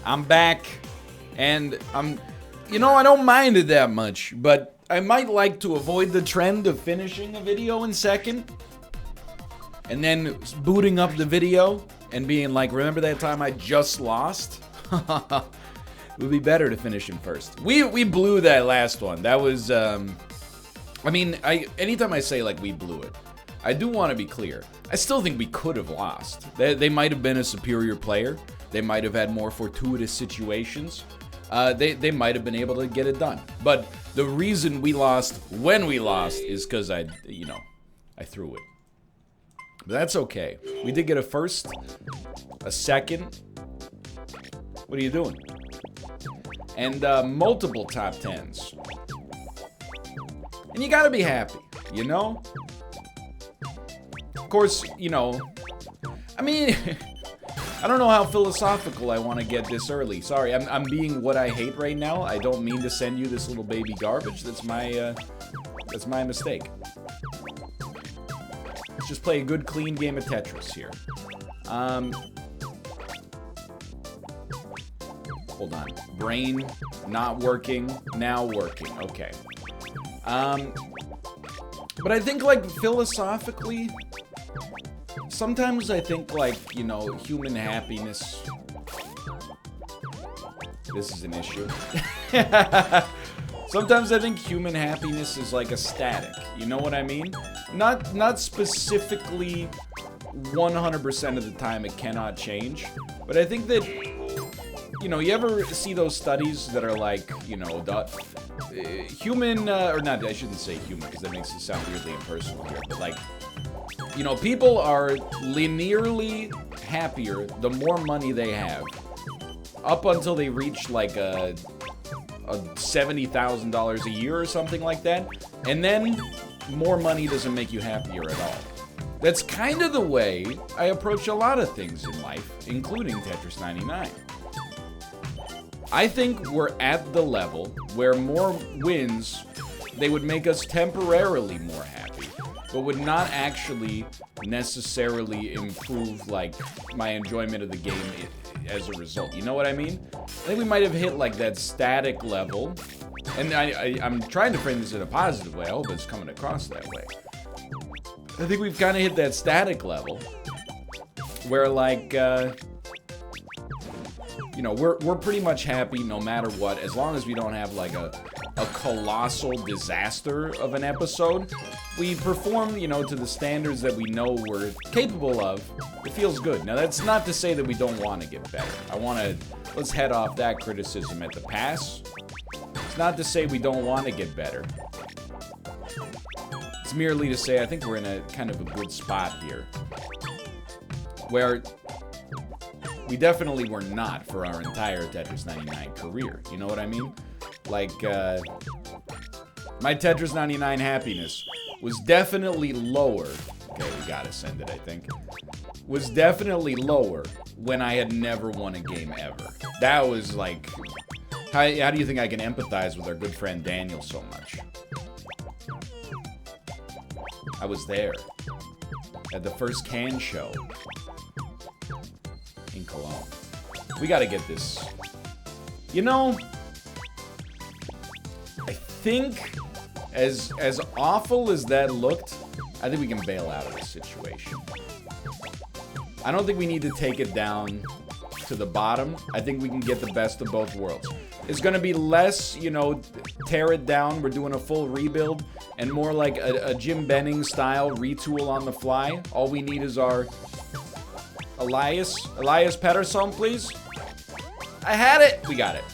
I'm back, and I don't mind it that much, but I might like to avoid the trend of finishing a video in second, and then booting up the video and being like, remember that time I just lost? It would be better to finish him first. We blew that last one. That was, anytime I say, like, we blew it, I do want to be clear. I still think we could have lost. They might have been a superior player. They might have had more fortuitous situations. They might have been able to get it done. But the reason we lost when we lost is because I threw it. But that's okay. We did get a first, a second. What are you doing? And multiple top 10s. And you gotta be happy, you know? Of course, I don't know how philosophical I want to get this early. Sorry, I'm being what I hate right now. I don't mean to send you this little baby garbage. That's my mistake. Let's just play a good, clean game of Tetris here. Hold on. Brain not working, now working. Okay. But I think, like, philosophically, sometimes I think, like, human happiness. This is an issue. Sometimes I think human happiness is like a static. You know what I mean? Not specifically 100% of the time it cannot change. But I think that, you ever see those studies that are like, human, or not, I shouldn't say human because that makes it sound weirdly impersonal here, but like, people are linearly happier the more money they have, up until they reach like a $70,000 a year or something like that, and then more money doesn't make you happier at all. That's kind of the way I approach a lot of things in life, including Tetris 99. I think we're at the level where more wins, they would make us temporarily more happy, but would not actually necessarily improve, like, my enjoyment of the game as a result. You know what I mean? I think we might have hit, like, that static level, and I'm trying to frame this in a positive way. I hope it's coming across that way. I think we've kind of hit that static level where, like, we're pretty much happy no matter what, as long as we don't have, like, a colossal disaster of an episode. We perform, to the standards that we know we're capable of. It feels good. Now, that's not to say that we don't want to get better. Let's head off that criticism at the pass. It's not to say we don't want to get better. It's merely to say I think we're in a kind of a good spot here, where we definitely were not for our entire Tetris 99 career. You know what I mean? Like, my Tetris 99 happiness was definitely lower. Okay, we gotta send it, I think. Was definitely lower when I had never won a game ever. That was like, how do you think I can empathize with our good friend Daniel so much? I was there at the first Cannes show in Cologne. We gotta get this. I think as awful as that looked, I think we can bail out of this situation. I don't think we need to take it down to the bottom. I think we can get the best of both worlds. It's gonna be less, tear it down, we're doing a full rebuild, and more like a Jim Benning style retool on the fly. All we need is our Elias Pettersson, please. I had it. We got it.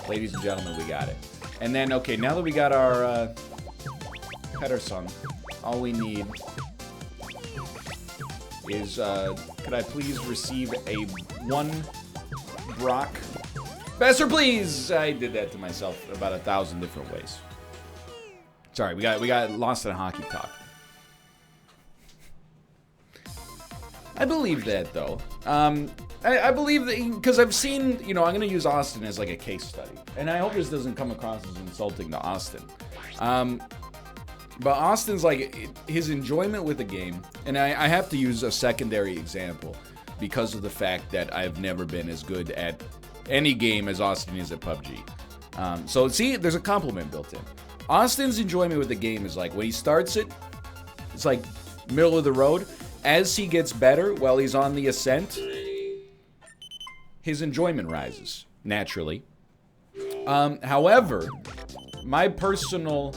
Ladies and gentlemen, we got it. And then, okay, now that we got our Pettersson, all we need is, could I please receive a 1 Brock? Besser, please! I did that to myself about 1,000 different ways. Sorry, we got lost in hockey talk. I believe that, though. I believe that, because I've seen, I'm going to use Austin as like a case study. And I hope this doesn't come across as insulting to Austin. But Austin's like, his enjoyment with the game, and I have to use a secondary example because of the fact that I've never been as good at any game as Austin is at PUBG. So see, there's a compliment built in. Austin's enjoyment with the game is like when he starts it, it's like middle of the road. As he gets better while he's on the ascent, his enjoyment rises naturally. However, my personal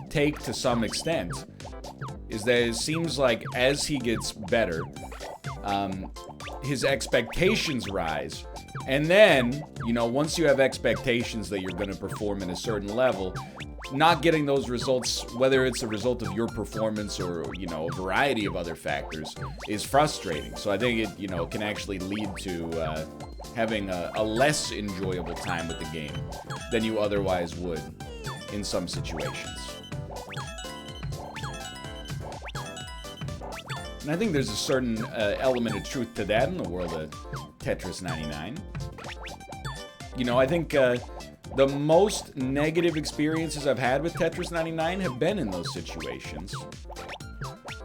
take to some extent is that it seems like as he gets better, his expectations rise. And then, you know, once you have expectations that you're going to perform at a certain level, not getting those results, whether it's a result of your performance or, you know, a variety of other factors, is frustrating. So I think it, you know, can actually lead to having a less enjoyable time with the game than you otherwise would in some situations. And I think there's a certain element of truth to that in the world of Tetris 99. You know, I think the most negative experiences I've had with Tetris 99 have been in those situations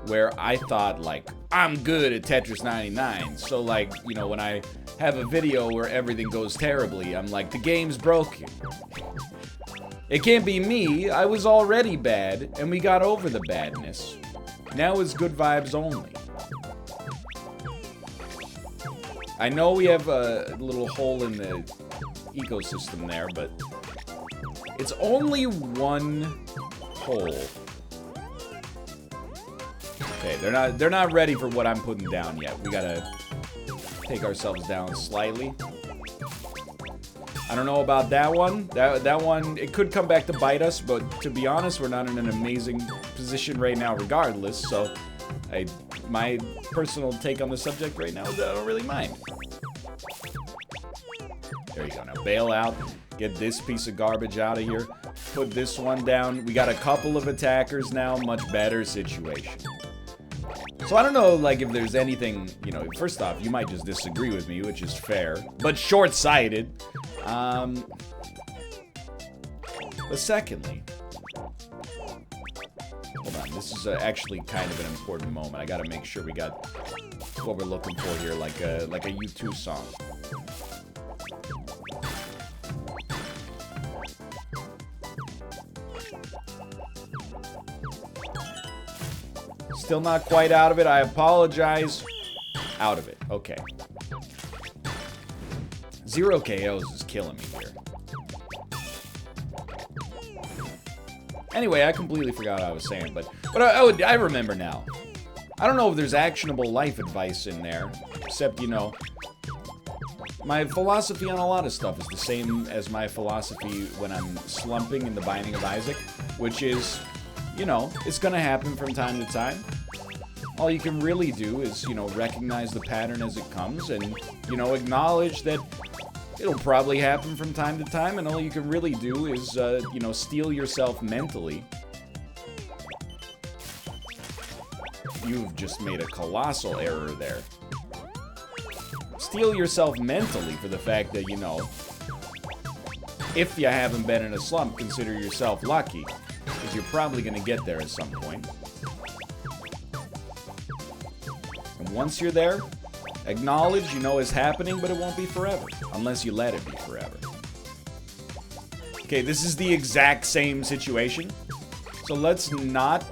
where I thought, like, I'm good at Tetris 99. So, like, you know, when I have a video where everything goes terribly, I'm like, the game's broken. It can't be me. I was already bad, and we got over the badness. Now it's good vibes only. I know we have a little hole in the ecosystem there, but it's only one hole. Okay, they're not ready for what I'm putting down yet. We gotta take ourselves down slightly. I don't know about that one. That one, it could come back to bite us, but to be honest, we're not in an amazing position right now regardless, so my personal take on the subject right now is I don't really mind. There you go. Now bail out. Get this piece of garbage out of here. Put this one down. We got a couple of attackers now. Much better situation. So I don't know, like, if there's anything, you know, first off, you might just disagree with me, which is fair, but short-sighted. But secondly, hold on, this is actually kind of an important moment. I gotta make sure we got what we're looking for here, like a U2 song. Still not quite out of it. I apologize. Out of it. Okay. 0 KOs is killing me here. Anyway, I completely forgot what I was saying, but I remember now. I don't know if there's actionable life advice in there, except, you know, my philosophy on a lot of stuff is the same as my philosophy when I'm slumping in The Binding of Isaac, which is, you know, it's gonna happen from time to time. All you can really do is, you know, recognize the pattern as it comes and, you know, acknowledge that it'll probably happen from time to time, and all you can really do is, you know, steel yourself mentally. You've just made a colossal error there. Steel yourself mentally for the fact that, you know, if you haven't been in a slump, consider yourself lucky, because you're probably going to get there at some point. And once you're there, acknowledge, you know, it's happening, but it won't be forever, unless you let it be forever. Okay, this is the exact same situation, so let's not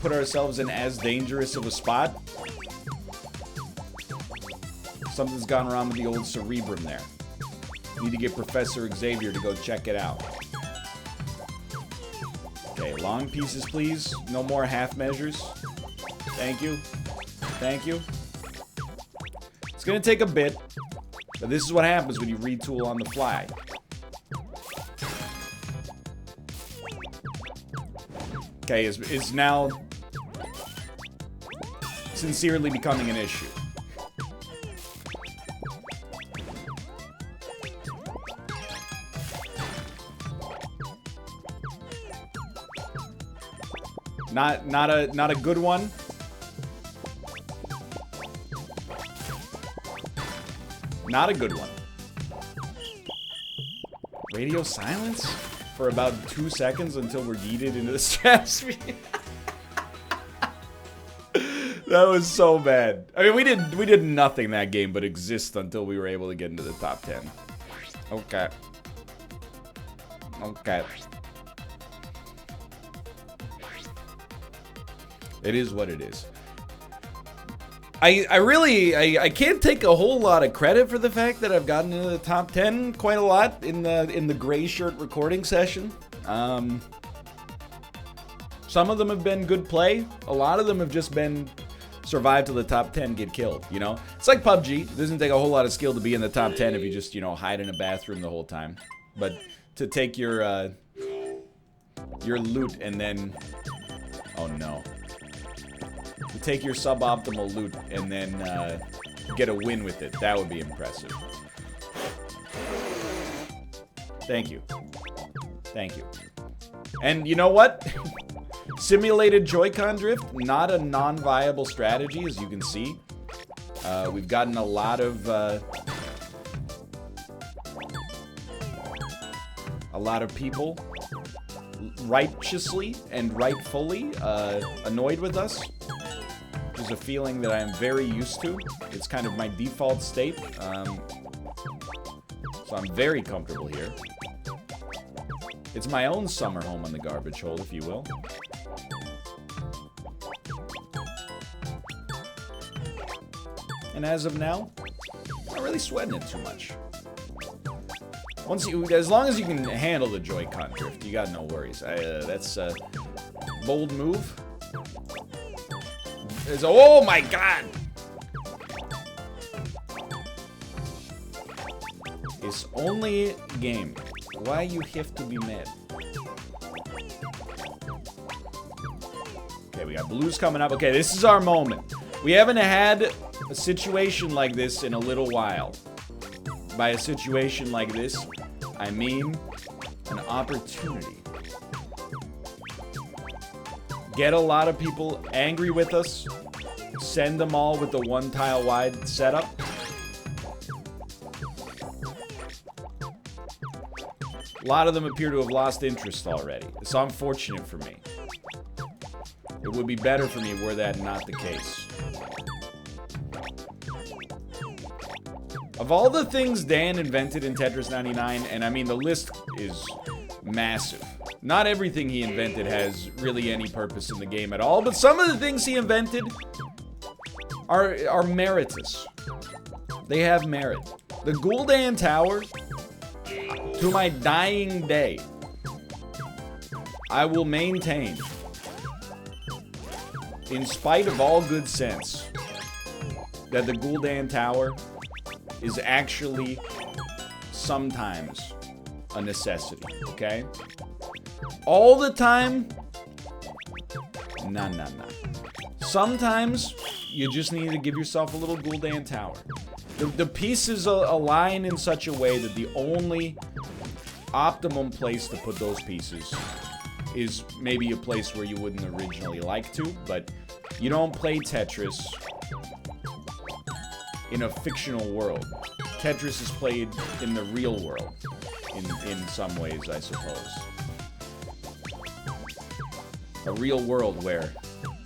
put ourselves in as dangerous of a spot. Something's gone wrong with the old cerebrum there. Need to get Professor Xavier to go check it out. Okay, long pieces, please. No more half measures. Thank you. Thank you. It's gonna take a bit, but this is what happens when you retool on the fly. Okay, is now sincerely becoming an issue. Not a good one. Not a good one. Radio silence for about 2 seconds until we're yeeted into the stratosphere. That was so bad. I mean, we did nothing that game but exist until we were able to get into the top 10. Okay. Okay. It is what it is. I can't take a whole lot of credit for the fact that I've gotten into the top 10 quite a lot in the gray shirt recording session. Some of them have been good play. A lot of them have just been survive to the top 10, get killed, you know? It's like PUBG. It doesn't take a whole lot of skill to be in the top 10 if you just, you know, hide in a bathroom the whole time. But to take your loot and then... Oh, no. To take your suboptimal loot and then get a win with it. That would be impressive. Thank you. Thank you. And you know what? Simulated Joy-Con drift, not a non-viable strategy, as you can see. We've gotten a lot of people righteously and rightfully annoyed with us. Which is a feeling that I'm very used to. It's kind of my default state. So I'm very comfortable here. It's my own summer home on the garbage hole, if you will. And as of now, not really sweating it too much. As long as you can handle the Joy-Con drift, you got no worries. That's a bold move. Oh my god! It's only a game. Why you have to be mad? Okay, we got blues coming up. Okay, this is our moment. We haven't had a situation like this in a little while. By a situation like this, I mean an opportunity. Get a lot of people angry with us. Send them all with the one tile wide setup. A lot of them appear to have lost interest already. It's unfortunate for me. It would be better for me were that not the case. Of all the things Dan invented in Tetris 99, and I mean the list is massive. Not everything he invented has really any purpose in the game at all, but some of the things he invented are meritorious. They have merit. The Gul'dan Tower, to my dying day, I will maintain, in spite of all good sense, that the Gul'dan Tower is actually sometimes a necessity, okay? All the time, nah. Sometimes, you just need to give yourself a little Gul'dan Tower. The pieces align in such a way that the only optimum place to put those pieces is maybe a place where you wouldn't originally like to, but you don't play Tetris in a fictional world. Tetris is played in the real world, in some ways, I suppose. A real world where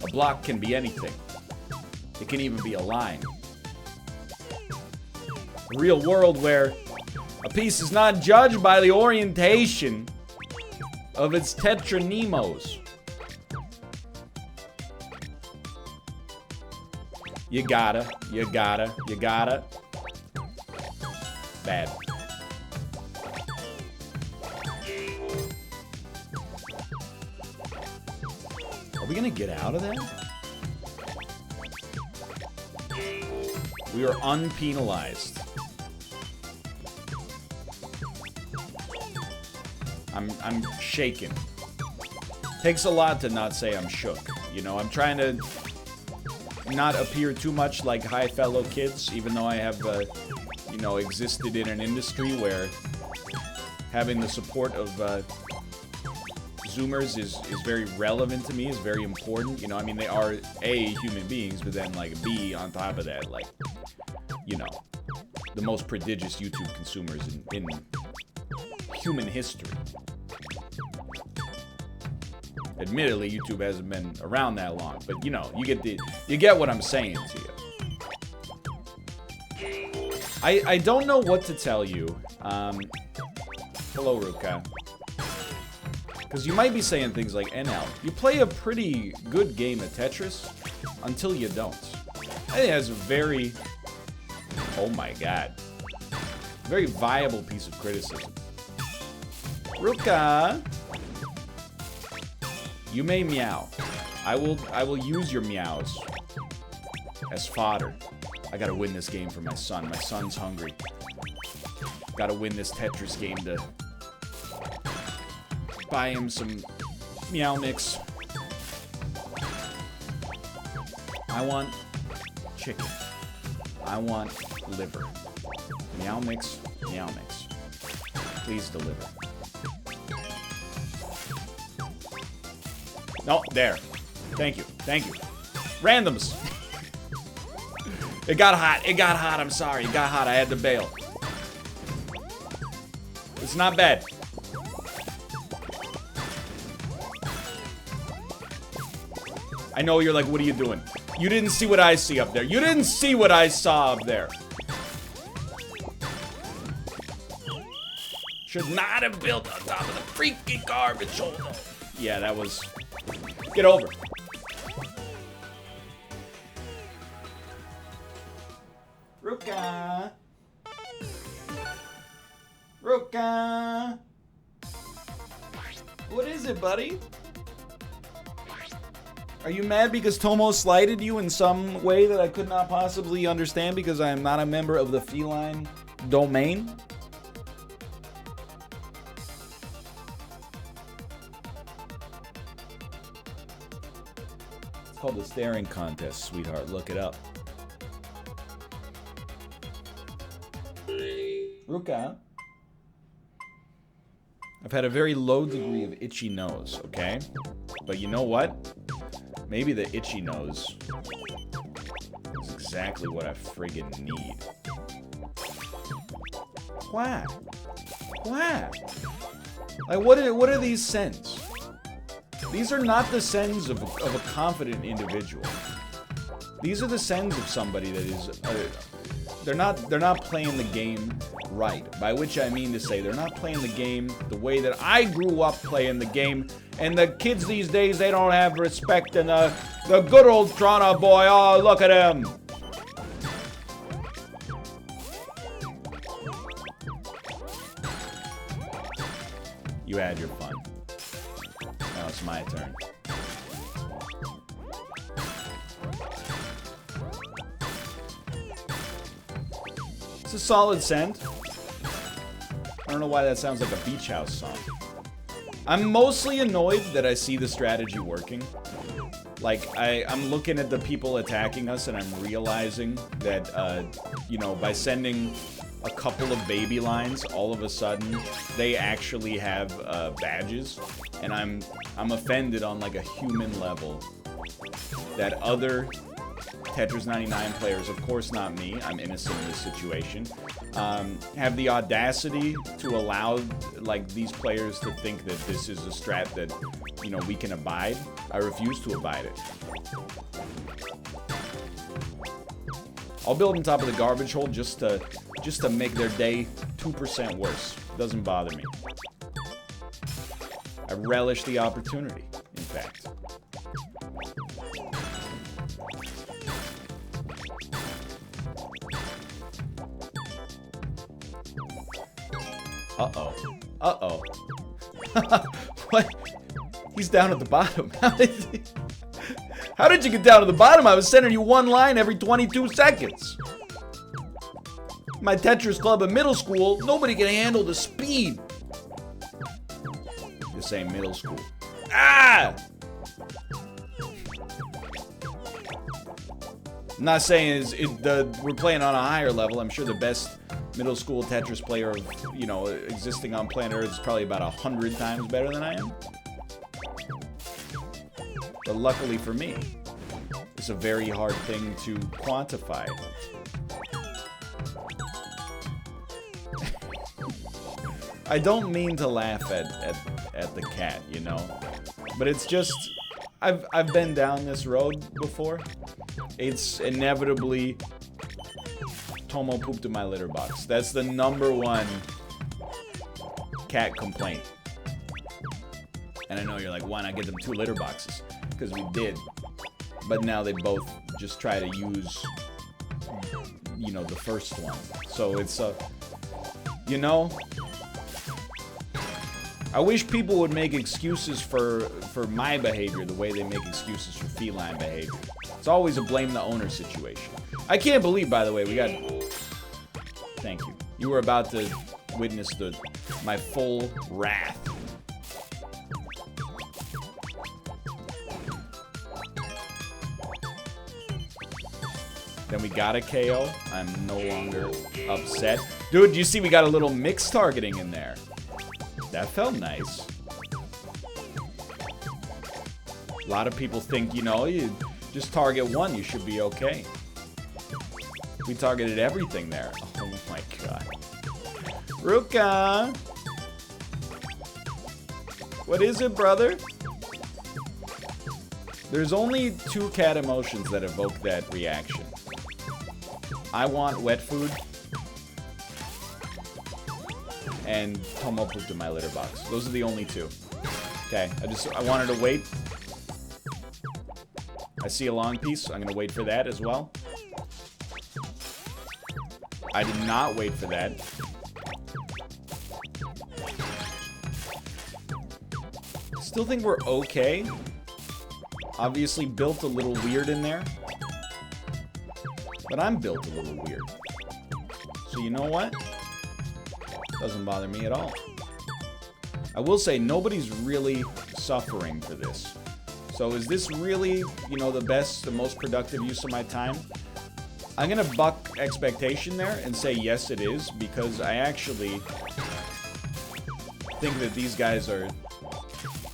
a block can be anything. It can even be a line. A real world where a piece is not judged by the orientation of its tetranemos. You gotta. Bad. Are we gonna get out of that? We are unpenalized. I'm shaken. Takes a lot to not say I'm shook. You know, I'm trying to not appear too much like high fellow kids, even though I have, you know, existed in an industry where having the support of Zoomers is very relevant to me, is very important. You know, I mean, they are A, human beings, but then, like, B, on top of that, like, you know, the most prodigious YouTube consumers in human history. Admittedly, YouTube hasn't been around that long, but you know, you get what I'm saying to you. I don't know what to tell you. Hello, Ruka. Because you might be saying things like, NL, you play a pretty good game of Tetris until you don't. I think that's a very, oh my god, very viable piece of criticism. Ruka, you may meow. I will use your meows as fodder. I gotta win this game for my son. My son's hungry. Gotta win this Tetris game to buy him some meow mix. I want chicken. I want liver. Meow mix, meow mix. Please deliver. No, there. Thank you, thank you. Randoms. It got hot, it got hot, I'm sorry. It got hot, I had to bail. It's not bad. I know you're like, what are you doing? You didn't see what I see up there. You didn't see what I saw up there. Should not have built on top of the freaking garbage hole. Yeah, that was... Get over. Ruka. Ruka. What is it, buddy? Are you mad because Tomo slighted you in some way that I could not possibly understand because I am not a member of the feline domain? It's called the staring contest, sweetheart. Look it up. Ruka. I've had a very low degree of itchy nose, okay? But you know what? Maybe the itchy nose is exactly what I friggin' need. Why? Why? Like, what are these sends? These are not the sends of a confident individual. These are the sends of somebody that is... they're not playing the game right. By which I mean to say they're not playing the game the way that I grew up playing the game. And the kids these days, they don't have respect. And the good old Toronto boy, oh, look at him. You had your fun. Now it's my turn. It's a solid send. I don't know why that sounds like a beach house song. I'm mostly annoyed that I see the strategy working. Like, I'm looking at the people attacking us and I'm realizing that, you know, by sending a couple of baby lines, all of a sudden, they actually have badges. And I'm offended on, like, a human level that other Tetris 99 players, of course not me, I'm innocent in this situation, have the audacity to allow, like, these players to think that this is a strat that, you know, we can abide. I refuse to abide it. I'll build on top of the garbage hole just to make their day 2% worse. Doesn't bother me. I relish the opportunity, in fact. Uh-oh. Uh-oh. What? He's down at the bottom. How did you get down to the bottom? I was sending you one line every 22 seconds. My Tetris club in middle school, nobody can handle the speed. This ain't middle school. Ah! I'm not saying we're playing on a higher level. I'm sure the best middle school Tetris player of, you know, existing on planet Earth is probably about 100 times better than I am. But luckily for me, it's a very hard thing to quantify. I don't mean to laugh at the cat, you know? But it's just, I've been down this road before. It's inevitably Tomo pooped in my litter box. That's the #1 cat complaint. And I know you're like, why not get them 2 litter boxes? Because we did. But now they both just try to use, you know, the first one. So it's you know, I wish people would make excuses for my behavior the way they make excuses for feline behavior. It's always a blame the owner situation. I can't believe, by the way, we got... Thank you. You were about to witness my full wrath. Then we got a KO. I'm no longer upset. Dude, you see we got a little mix targeting in there. That felt nice. A lot of people think, you know, you just target one, you should be okay. We targeted everything there. Oh my god. Ruka! What is it, brother? There's only 2 cat emotions that evoke that reaction. I want wet food. And Tomo pooped in my litter box. Those are the only 2. Okay, I wanted to wait. I see a long piece. I'm gonna wait for that as well. I did not wait for that. Still think we're okay. Obviously built a little weird in there. But I'm built a little weird. So you know what? Doesn't bother me at all. I will say nobody's really suffering for this. So is this really, you know, the most productive use of my time? I'm gonna buck expectation there and say yes it is, because I actually think that these guys are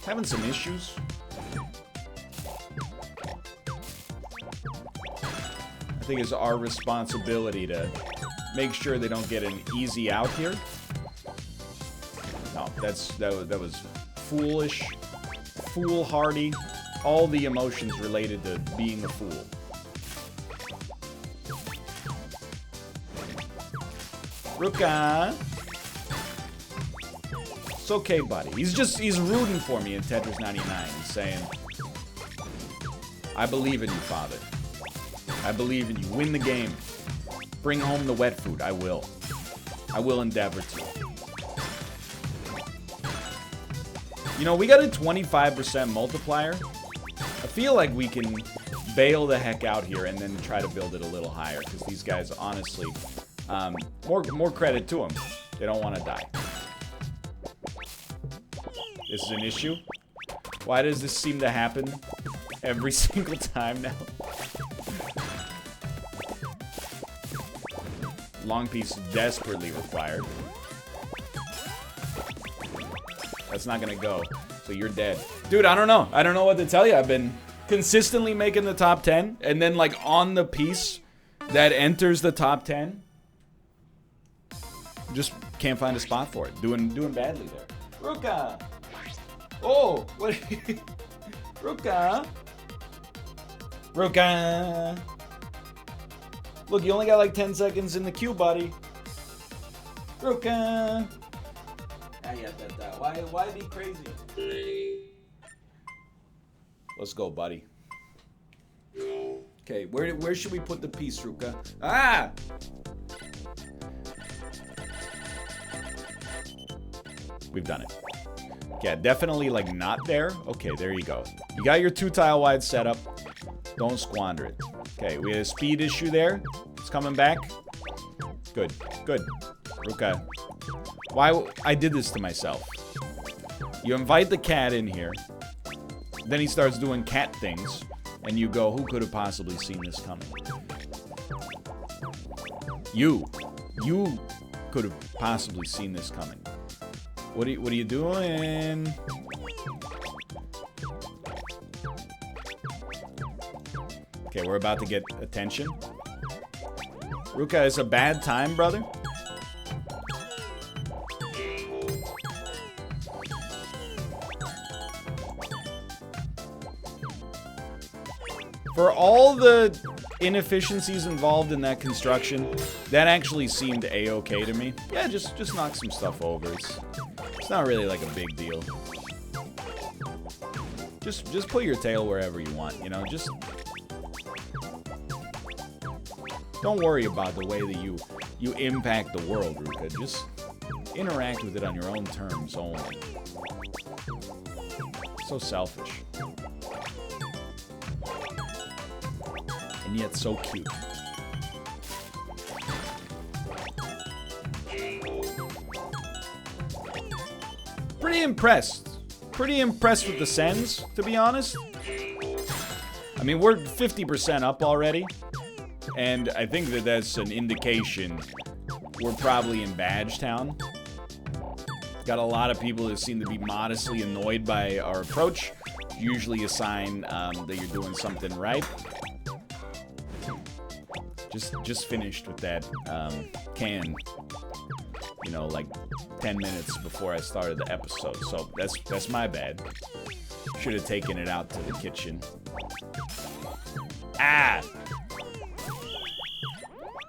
having some issues. I think it's our responsibility to make sure they don't get an easy out here. No, that was foolish, foolhardy, all the emotions related to being a fool. Ruka! It's okay, buddy. He's rooting for me in Tetris 99. He's saying, I believe in you, father. I believe in you. Win the game. Bring home the wet food. I will. I will endeavor to. You know, we got a 25% multiplier. I feel like we can bail the heck out here and then try to build it a little higher, because these guys, honestly, more credit to them. They don't want to die. This is an issue. Why does this seem to happen every single time now? Long piece desperately required. That's not gonna go. So you're dead. Dude, I don't know. I don't know what to tell you. I've been consistently making the top 10, and then like on the piece that enters the top 10, just can't find a spot for it. Doing badly there. Ruka! Oh, what? Ruka! Ruka! Look, you only got like 10 seconds in the queue, buddy. Ruka! Why be crazy? Let's go, buddy. Okay, where should we put the piece, Ruka? Ah! We've done it. Yeah, definitely like not there. Okay, there you go. You got your 2-tile wide setup. Don't squander it. Okay, we had a speed issue there. It's coming back. Good, good. Ruka. Why? I did this to myself. You invite the cat in here. Then he starts doing cat things. And you go, who could have possibly seen this coming? You could have possibly seen this coming. What are you doing? Okay, we're about to get attention. Ruka, it's a bad time, brother. For all the inefficiencies involved in that construction, that actually seemed a-okay to me. Yeah, just knock some stuff over. It's not really like a big deal. Just put your tail wherever you want, you know, just don't worry about the way that you impact the world, Ruka. Just interact with it on your own terms only. So selfish. And yet so cute. Pretty impressed. Pretty impressed with the sends, to be honest. I mean, we're 50% up already. And I think that that's an indication we're probably in Badge Town. Got a lot of people that seem to be modestly annoyed by our approach. Usually a sign that you're doing something right. Just finished with that can, you know, like 10 minutes before I started the episode. So that's my bad. Should have taken it out to the kitchen. Ah!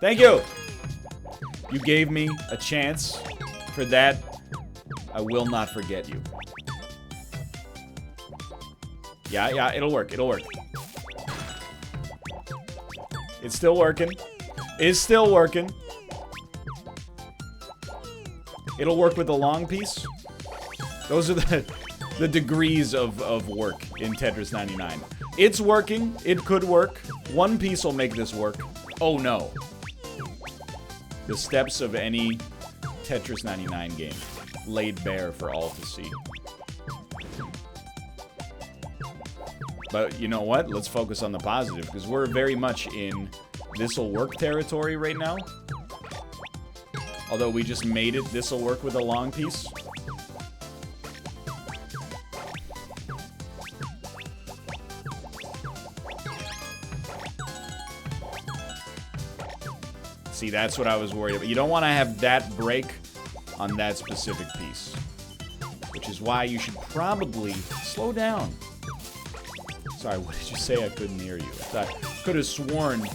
Thank you! You gave me a chance. For that, I will not forget you. Yeah, it'll work, it'll work. It's still working. It's still working. It'll work with the long piece. Those are the degrees of work in Tetris 99. It's working. It could work. One piece will make this work. Oh no. The steps of any Tetris 99 game laid bare for all to see. But you know what? Let's focus on the positive, because we're very much in this'll work territory right now. Although we just made it this'll work with a long piece. See, that's what I was worried about. You don't want to have that break on that specific piece. Which is why you should probably slow down. Sorry, what did you say? I couldn't hear you. I could have sworn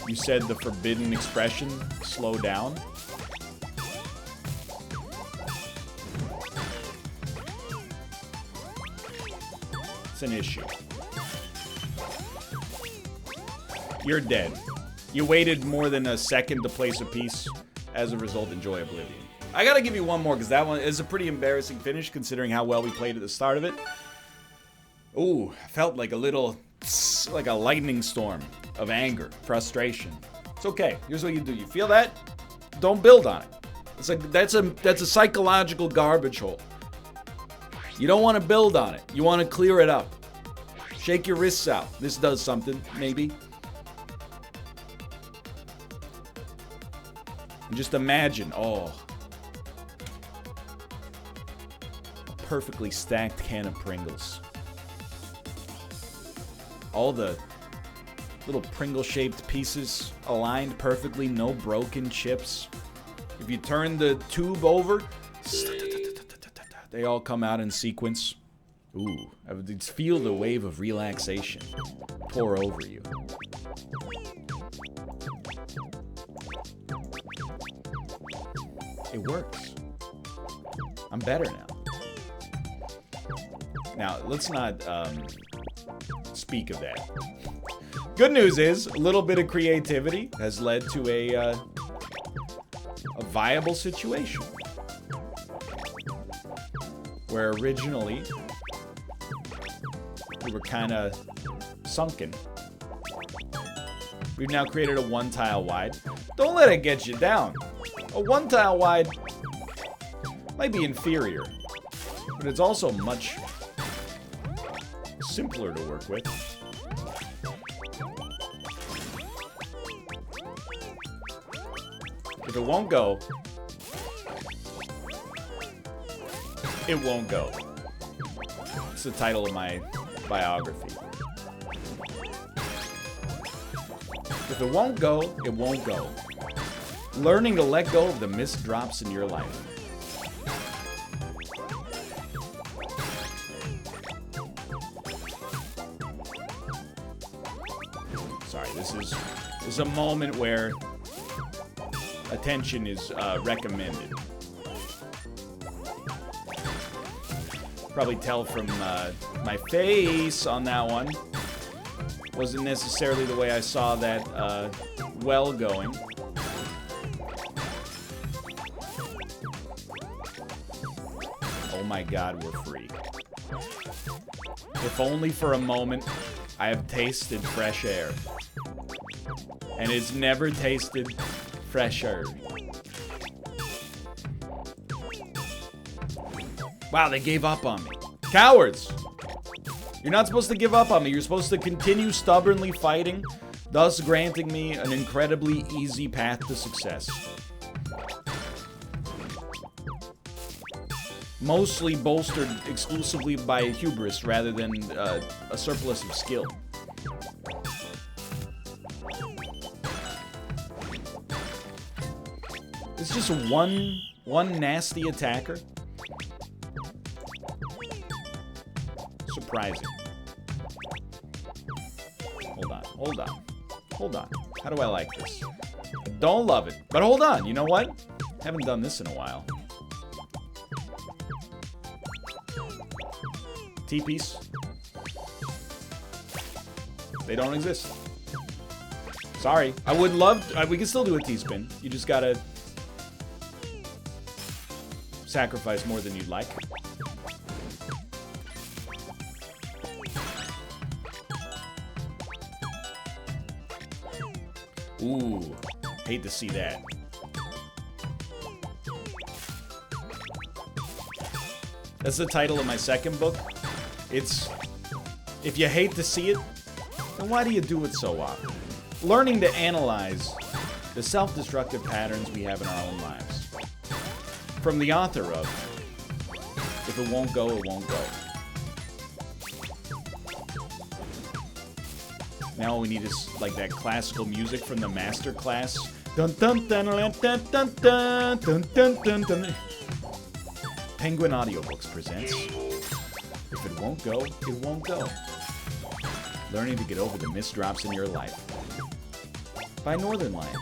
you said the forbidden expression, slow down. It's an issue. You're dead. You waited more than a second to place a piece. As a result, enjoy Oblivion. I gotta give you one more, because that one is a pretty embarrassing finish, considering how well we played at the start of it. Ooh, felt like a little, like a lightning storm of anger, frustration. It's okay. Here's what you do. You feel that? Don't build on it. It's like that's a psychological garbage hole. You don't want to build on it. You want to clear it up. Shake your wrists out. This does something, maybe. And just imagine, oh, a perfectly stacked can of Pringles. All the little Pringle-shaped pieces aligned perfectly, no broken chips. If you turn the tube over, they all come out in sequence. Ooh, I would feel the wave of relaxation pour over you. It works. I'm better now. Now, let's not speak of that. Good news is, a little bit of creativity has led to a viable situation. Where originally, we were kind of sunken. We've now created a one tile wide. Don't let it get you down. A one tile wide might be inferior, but it's also much simpler to work with. If it won't go, it won't go. It's the title of my biography. If it won't go, it won't go. Learning to let go of the missed drops in your life. This is a moment where attention is recommended. Probably tell from my face on that one. Wasn't necessarily the way I saw that well going. Oh my God, we're free. If only for a moment, I have tasted fresh air. And it's never tasted fresher. Wow, they gave up on me. Cowards! You're not supposed to give up on me. You're supposed to continue stubbornly fighting, thus granting me an incredibly easy path to success. Mostly bolstered exclusively by hubris rather than a surplus of skill. It's just one nasty attacker. Surprising. Hold on. How do I like this? Don't love it, but hold on. You know what? Haven't done this in a while. T-piece. They don't exist. Sorry. I would love... we can still do a T-spin. You just gotta... sacrifice more than you'd like. Ooh. Hate to see that. That's the title of my second book. It's, if you hate to see it, then why do you do it so often? Learning to analyze the self-destructive patterns we have in our own lives. From the author of, if it won't go, it won't go. Now all we need is like that classical music from the master class. Dun dun dun dun dun dun dun dun dun dun dun. Penguin Audiobooks presents If It Won't Go, It Won't Go. Learning to get over the misdrops in your life. By Northernlion.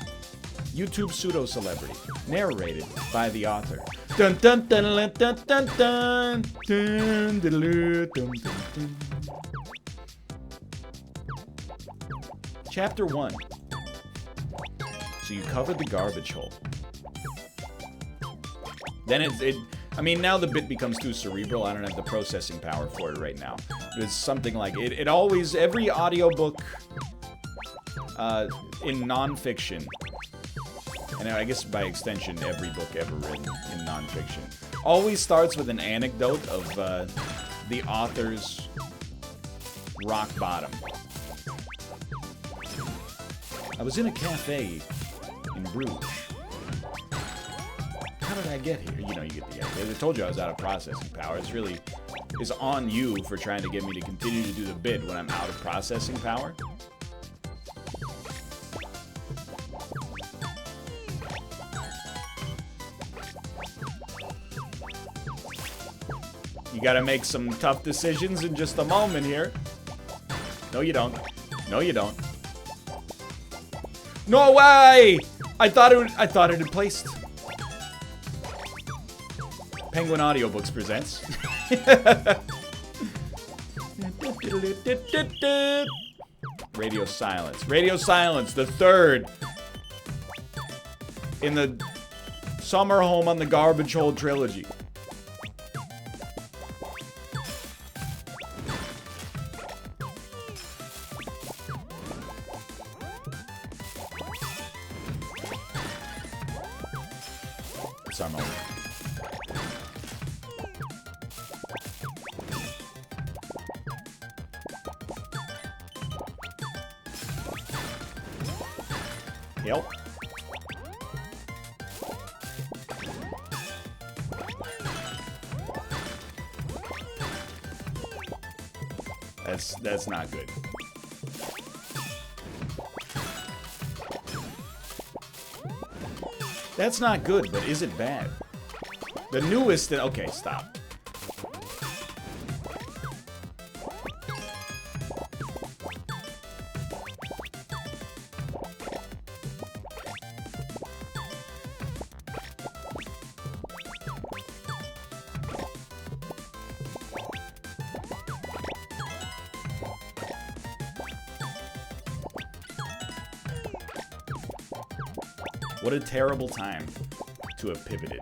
YouTube pseudo-celebrity. Narrated by the author. Dun dun dun dun dun dun dun dun dun dun dun. Chapter 1. So you covered the garbage hole. Then I mean, now the bit becomes too cerebral. I don't have the processing power for it right now. But it's something like, it always, every audiobook in nonfiction, and I guess by extension, every book ever written in nonfiction, always starts with an anecdote of the author's rock bottom. I was in a cafe in Bruges. How did I get here? You know, you get the idea. I told you I was out of processing power. It's really, it's on you for trying to get me to continue to do the bid when I'm out of processing power. You gotta make some tough decisions in just a moment here. No, you don't. No, you don't. No way! I thought it had placed. Penguin Audiobooks presents. Radio Silence. Radio Silence, the third in the Summer Home on the Garbage Hole trilogy. It's our moment. Yep. That's not good. That's not good, but is it bad? The newest... Okay, stop. What a terrible time to have pivoted.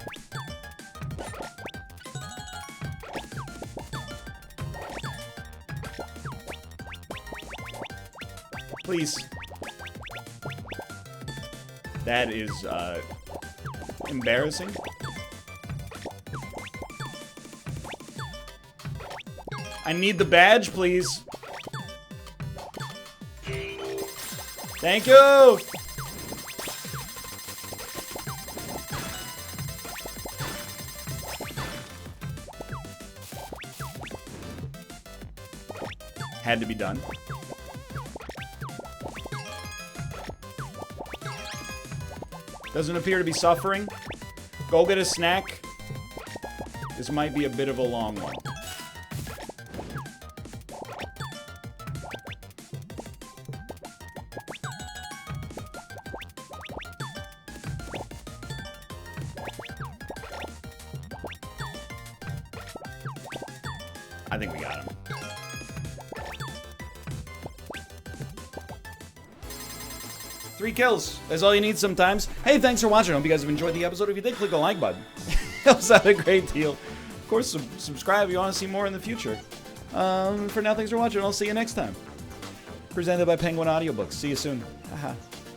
Please. That is, embarrassing. I need the badge, please. Thank you! Had to be done. Doesn't appear to be suffering. Go get a snack. This might be a bit of a long one. I think we got him. Three kills. That's all you need sometimes. Hey, thanks for watching. I hope you guys have enjoyed the episode. If you did, click the like button. Helps out a great deal. Of course, subscribe if you want to see more in the future. For now, thanks for watching. I'll see you next time. Presented by Penguin Audiobooks. See you soon. Haha.